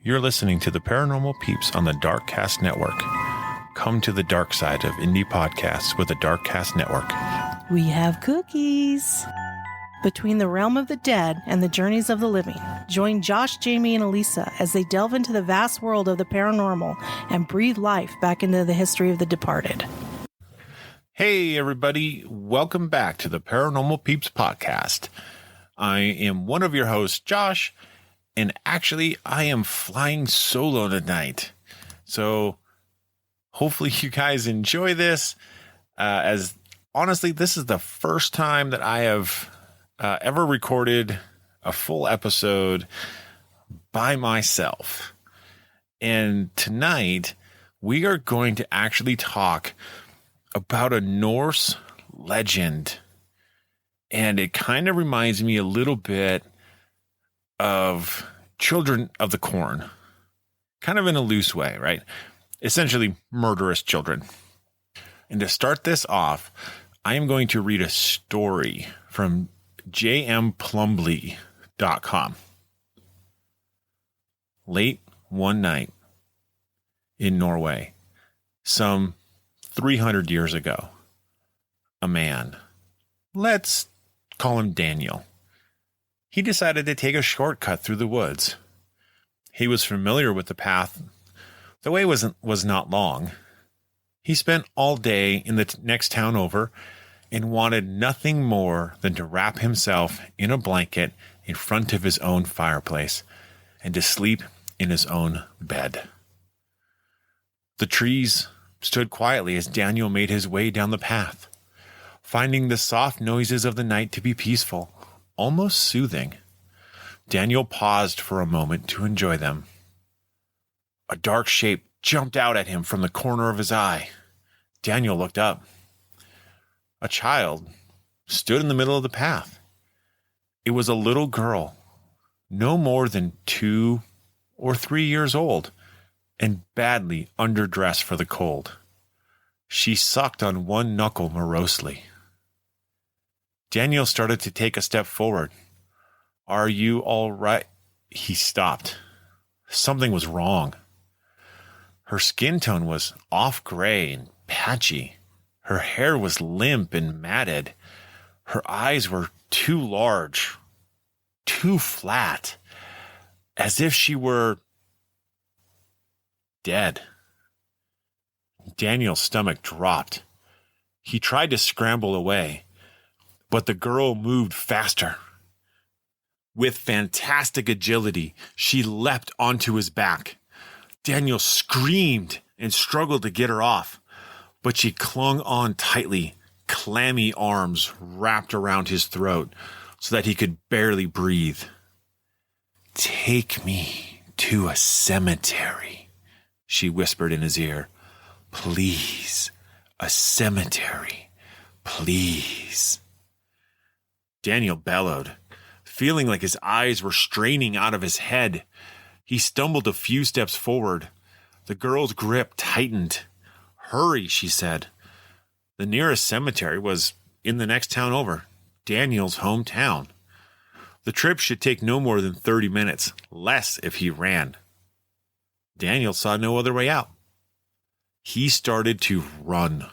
You're listening to the Paranormal Peeps on the Darkcast Network. Come to the dark side of indie podcasts with the Darkcast Network. We have cookies. Between the realm of the dead and the journeys of the living, join Josh, Jamie, and Elisa as they delve into the vast world of the paranormal and breathe life back into the history of the departed. Hey, everybody. Welcome back to the Paranormal Peeps podcast. I am one of your hosts, Josh, and actually, I am flying solo tonight. So hopefully you guys enjoy this, as honestly, this is the first time that I have ever recorded a full episode by myself. And tonight we are going to actually talk about a Norse legend. And it kind of reminds me a little bit of Children of the Corn, kind of in a loose way, right? Essentially murderous children. And to start this off, I am going to read a story from jmplumbly.com. Late one night in Norway, some 300 years ago, a man, let's call him Daniel, he decided to take a shortcut through the woods. He was familiar with the path. The way was not long. He spent all day in the next town over and wanted nothing more than to wrap himself in a blanket in front of his own fireplace and to sleep in his own bed. The trees stood quietly as Daniel made his way down the path, finding the soft noises of the night to be peaceful, almost soothing. Daniel paused for a moment to enjoy them. A dark shape jumped out at him from the corner of his eye. Daniel looked up. A child stood in the middle of the path. It was a little girl, no more than 2 or 3 years old, and badly underdressed for the cold. She sucked on one knuckle morosely. Daniel started to take a step forward. "Are you all right?" He stopped. Something was wrong. Her skin tone was off gray and patchy. Her hair was limp and matted. Her eyes were too large, too flat, as if she were dead. Daniel's stomach dropped. He tried to scramble away, but the girl moved faster. With fantastic agility, she leapt onto his back. Daniel screamed and struggled to get her off, but she clung on tightly, clammy arms wrapped around his throat so that he could barely breathe. "Take me to a cemetery," she whispered in his ear. "Please, a cemetery, please." Daniel bellowed, feeling like his eyes were straining out of his head. He stumbled a few steps forward. The girl's grip tightened. "Hurry," she said. The nearest cemetery was in the next town over, Daniel's hometown. The trip should take no more than 30 minutes, less if he ran. Daniel saw no other way out. He started to run.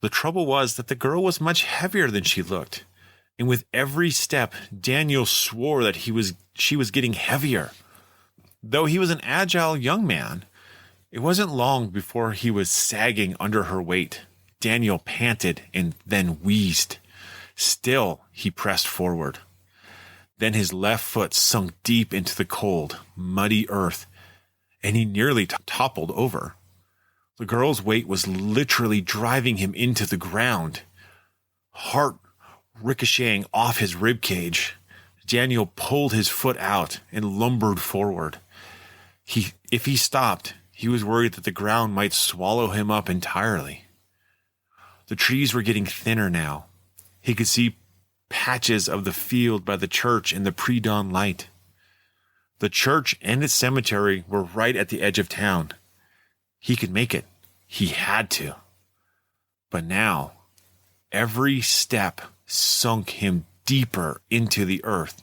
The trouble was that the girl was much heavier than she looked, and with every step, Daniel swore that she was getting heavier. Though he was an agile young man, it wasn't long before he was sagging under her weight. Daniel panted and then wheezed. Still, he pressed forward. Then his left foot sunk deep into the cold, muddy earth, and he nearly toppled over. The girl's weight was literally driving him into the ground. Heart ricocheting off his ribcage, Daniel pulled his foot out and lumbered forward. If he stopped, he was worried that the ground might swallow him up entirely. The trees were getting thinner now. He could see patches of the field by the church in the pre-dawn light. The church and its cemetery were right at the edge of town. He could make it. He had to. But now, every step sunk him deeper into the earth.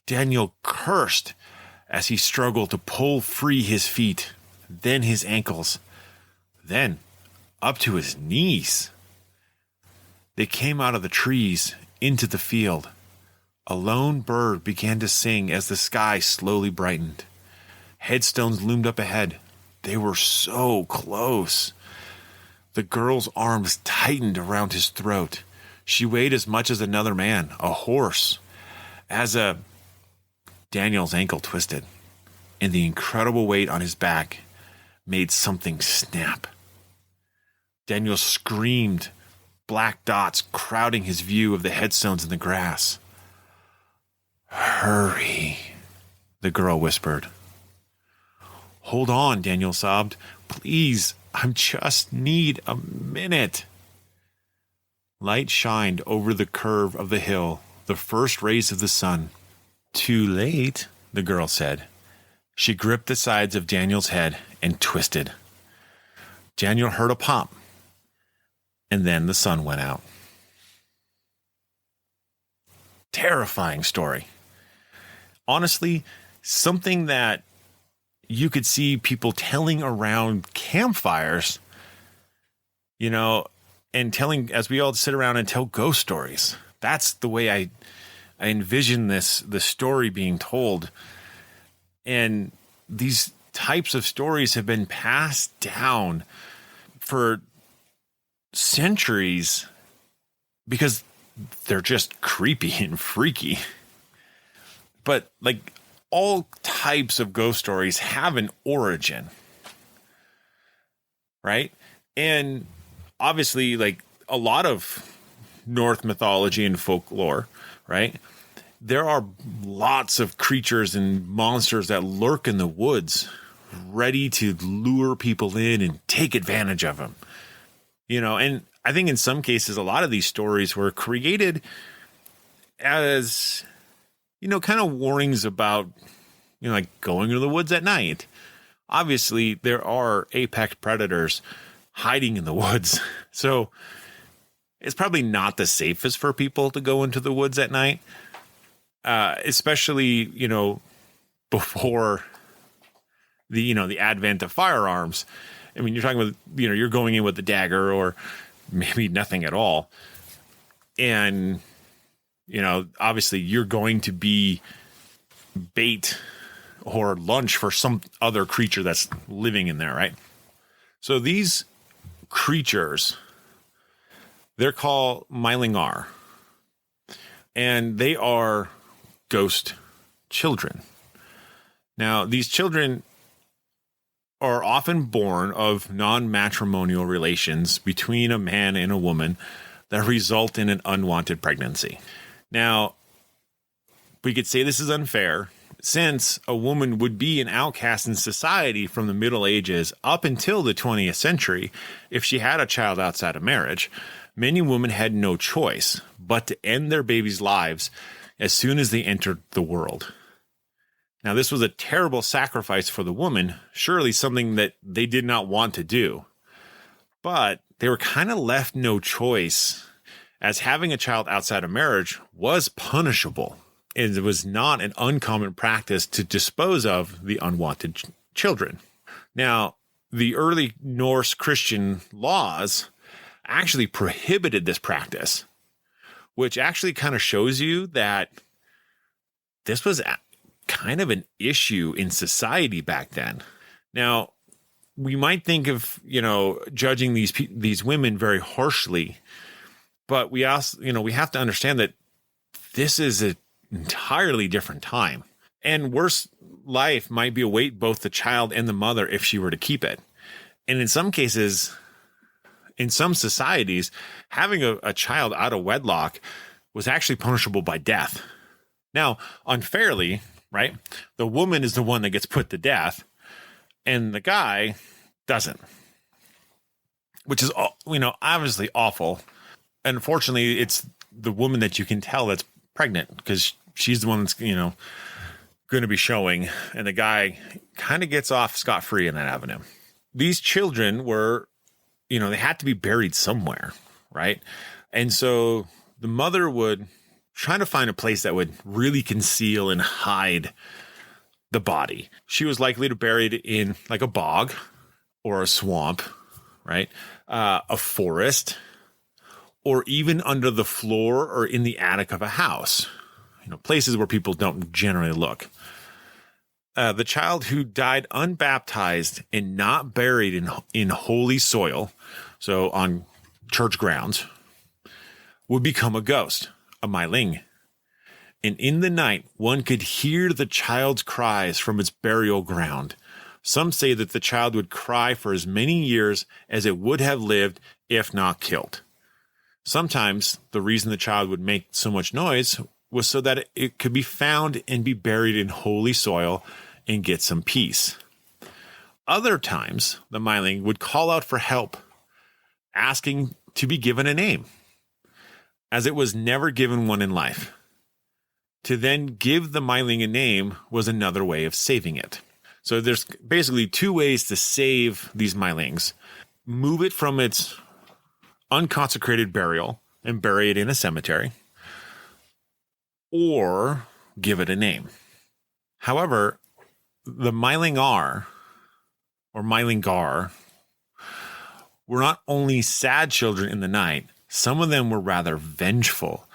Daniel cursed as he struggled to pull free his feet, then his ankles, then up to his knees. They came out of the trees into the field. A lone bird began to sing as the sky slowly brightened. Headstones loomed up ahead. They were so close. The girl's arms tightened around his throat. She weighed as much as another man, a horse. Daniel's ankle twisted, and the incredible weight on his back made something snap. Daniel screamed, black dots crowding his view of the headstones in the grass. "Hurry," the girl whispered. "Hold on," Daniel sobbed. "Please, I just need a minute." Light shined over the curve of the hill, the first rays of the sun. "Too late," the girl said. She gripped the sides of Daniel's head and twisted. Daniel heard a pop, and then the sun went out. Terrifying story. Honestly, something that you could see people telling around campfires, and telling, as we all sit around and tell ghost stories. That's the way I envision the story being told. And these types of stories have been passed down for centuries because they're just creepy and freaky. But like all types of ghost stories have an origin, right? And obviously, like a lot of Norse mythology and folklore, right? There are lots of creatures and monsters that lurk in the woods, ready to lure people in and take advantage of them. And I think in some cases, a lot of these stories were created as, kind of warnings about, like going into the woods at night. Obviously, there are apex predators hiding in the woods. So it's probably not the safest for people to go into the woods at night, especially, before the advent of firearms. I mean, you're talking about, you're going in with a dagger or maybe nothing at all. And, obviously you're going to be bait or lunch for some other creature that's living in there, right? So these creatures, they're called Myling, and they are ghost children. Now, these children are often born of non-matrimonial relations between a man and a woman that result in an unwanted pregnancy. Now, we could say this is unfair, since a woman would be an outcast in society from the Middle Ages up until the 20th century if she had a child outside of marriage. Many women had no choice but to end their babies' lives as soon as they entered the world. Now, this was a terrible sacrifice for the woman, surely something that they did not want to do. But they were kind of left no choice, as having a child outside of marriage was punishable. It was not an uncommon practice to dispose of the unwanted children. Now, the early Norse Christian laws actually prohibited this practice, which actually kind of shows you that this was kind of an issue in society back then. Now, we might think of, judging these women very harshly, but we also, we have to understand that this is an entirely different time, and worse life might be await both the child and the mother if she were to keep it. And in some cases, in some societies, having a child out of wedlock was actually punishable by death. Now, unfairly, right? The woman is the one that gets put to death, and the guy doesn't, which is, obviously awful. Unfortunately, it's the woman that you can tell that's pregnant because she's the one that's, going to be showing, and the guy kind of gets off scot-free in that avenue. These children were, they had to be buried somewhere, right? And so the mother would try to find a place that would really conceal and hide the body. She was likely to be buried in like a bog or a swamp, right? A forest, or even under the floor or in the attic of a house, places where people don't generally look. The child who died unbaptized and not buried in holy soil, so on church grounds, would become a ghost, a Myling. And in the night, one could hear the child's cries from its burial ground. Some say that the child would cry for as many years as it would have lived if not killed. Sometimes the reason the child would make so much noise was so that it could be found and be buried in holy soil and get some peace. Other times, the Myling would call out for help, asking to be given a name, as it was never given one in life. To then give the Myling a name was another way of saving it. So there's basically two ways to save these Mylings. Move it from its unconsecrated burial and bury it in a cemetery, or give it a name. However, the Mylingar, or Mylingar, were not only sad children in the night, some of them were rather vengeful.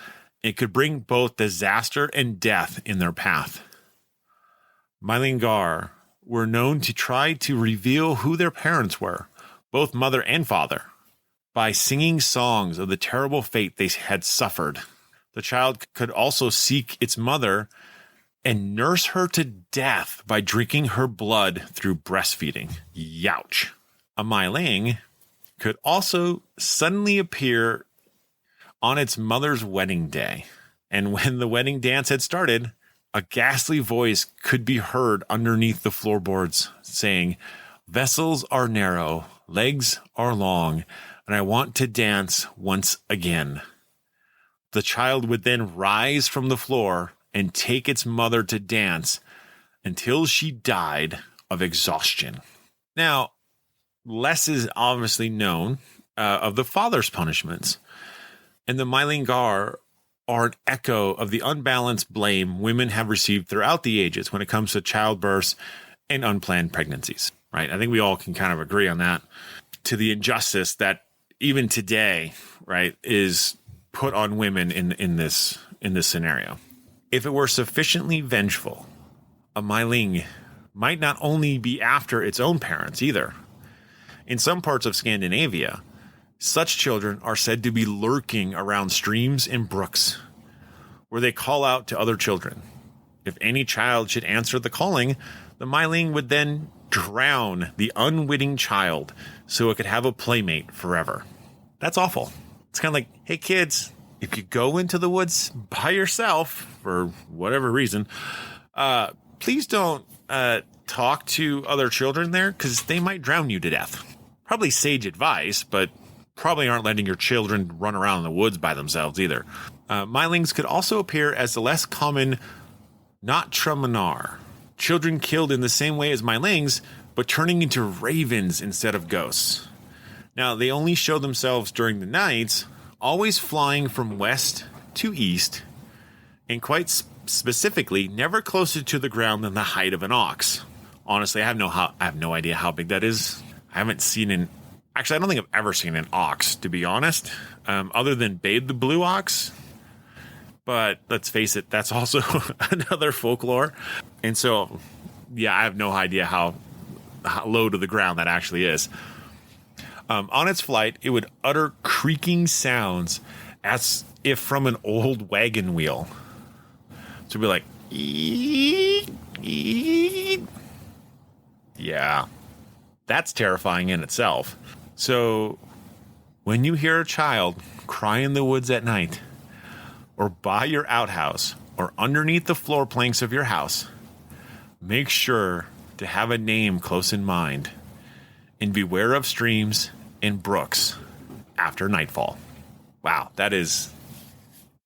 It could bring both disaster and death in their path. Mylingar were known to try to reveal who their parents were, both mother and father, by singing songs of the terrible fate they had suffered. The child could also seek its mother and nurse her to death by drinking her blood through breastfeeding. Youch. A Myling could also suddenly appear on its mother's wedding day. And when the wedding dance had started, a ghastly voice could be heard underneath the floorboards saying, "Vessels are narrow, legs are long, and I want to dance once again." The child would then rise from the floor and take its mother to dance until she died of exhaustion. Now, less is obviously known of the father's punishments. And the Mylingar are an echo of the unbalanced blame women have received throughout the ages when it comes to childbirths and unplanned pregnancies, right? I think we all can kind of agree on that, to the injustice that even today, right, is put on women in this scenario. If it were sufficiently vengeful, a Myling might not only be after its own parents either. In some parts of Scandinavia, such children are said to be lurking around streams and brooks, where they call out to other children. If any child should answer the calling, the Myling would then drown the unwitting child so it could have a playmate forever. That's awful. It's kind of like, hey kids, if you go into the woods by yourself for whatever reason, please don't talk to other children there because they might drown you to death. Probably sage advice, but probably aren't letting your children run around in the woods by themselves either. Mylings could also appear as the less common Natramanar, children killed in the same way as Mylings, but turning into ravens instead of ghosts. Now, they only show themselves during the nights, always flying from west to east, and quite specifically, never closer to the ground than the height of an ox. Honestly, I have no idea how big that is. I haven't seen Actually, I don't think I've ever seen an ox, to be honest, other than Babe the Blue Ox. But let's face it, that's also another folklore. And so, yeah, I have no idea how low to the ground that actually is. On its flight, it would utter creaking sounds as if from an old wagon wheel. So it'd be like, eek, eek. Yeah, that's terrifying in itself. So when you hear a child cry in the woods at night, or by your outhouse, or underneath the floor planks of your house, make sure to have a name close in mind, and beware of streams and brooks after nightfall. Wow, that is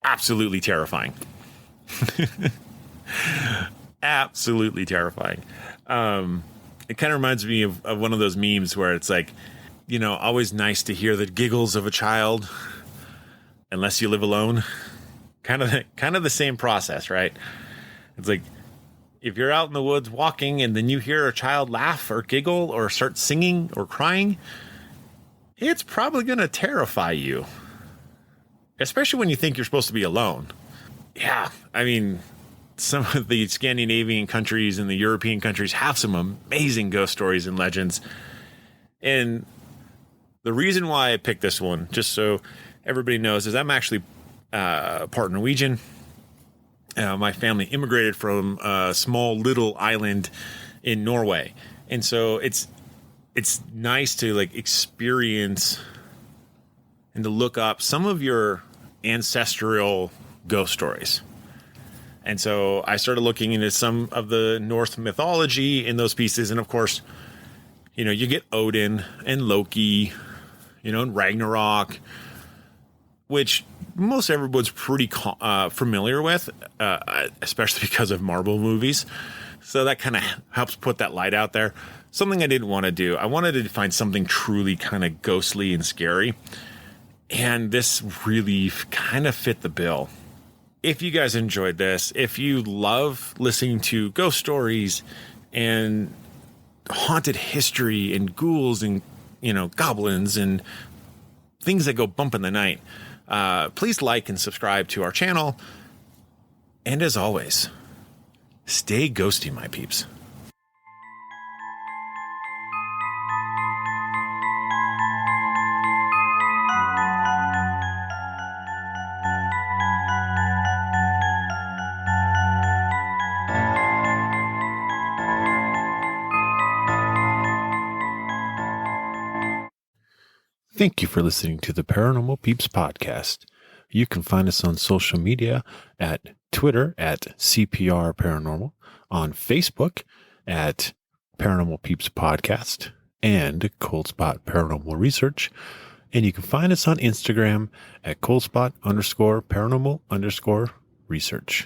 absolutely terrifying. Absolutely terrifying. It kind of reminds me of one of those memes where it's like, always nice to hear the giggles of a child, unless you live alone. Kind of the same process, right? It's like, if you're out in the woods walking and then you hear a child laugh or giggle or start singing or crying, it's probably going to terrify you, especially when you think you're supposed to be alone. Yeah, I mean, some of the Scandinavian countries and the European countries have some amazing ghost stories and legends. And the reason why I picked this one, just so everybody knows, is I'm actually part Norwegian. My family immigrated from a small little island in Norway. And so it's nice to like experience and to look up some of your ancestral ghost stories. And so I started looking into some of the Norse mythology in those pieces. And of course, you know, you get Odin and Loki, you know, and Ragnarok, which most everyone's pretty familiar with, especially because of Marvel movies. So that kind of helps put that light out there. Something I didn't want to do. I wanted to find something truly kind of ghostly and scary. And this really kind of fit the bill. If you guys enjoyed this, if you love listening to ghost stories and haunted history and ghouls and, you know, goblins and things that go bump in the night, please like and subscribe to our channel. And as always, stay ghosty, my peeps. Thank you for listening to the Paranormal Peeps podcast. You can find us on social media at Twitter at CPR Paranormal, on Facebook at Paranormal Peeps Podcast and Cold Spot Paranormal Research. And you can find us on Instagram at coldspot_paranormal_research.